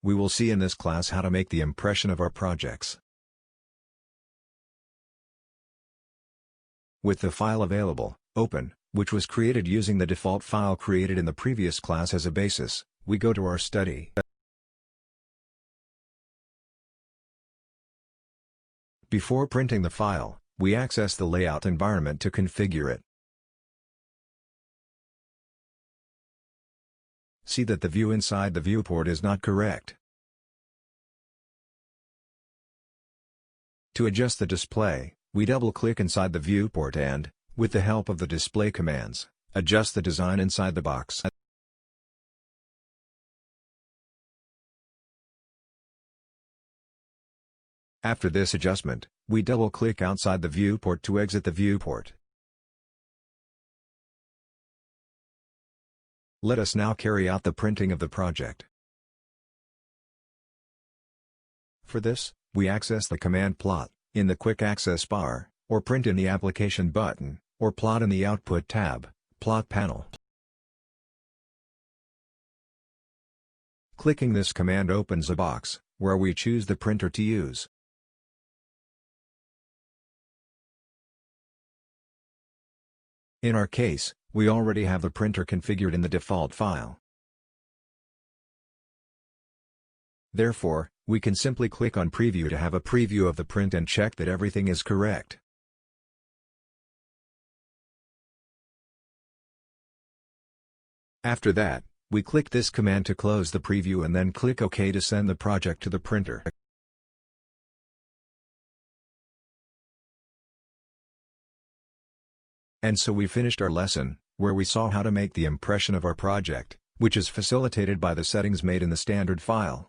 we will see in this class how to make the impression of our projects. With the file available, open, which was created using the default file created in the previous class as a basis, we go to our study. Before printing the file, we access the layout environment to configure it. See that the view inside the viewport is not correct. To adjust the display, we double-click inside the viewport and, with the help of the display commands, adjust the design inside the box. After this adjustment, we double-click outside the viewport to exit the viewport. Let us now carry out the printing of the project. For this, we access the command plot, in the quick access bar, or print in the application button, or plot in the output tab, plot panel. Clicking this command opens a box, where we choose the printer to use. In our case, we already have the printer configured in the default file. Therefore, we can simply click on Preview to have a preview of the print and check that everything is correct. After that, we click this command to close the preview and then click OK to send the project to the printer. And so we finished our lesson, where we saw how to make the impression of our project, which is facilitated by the settings made in the standard file.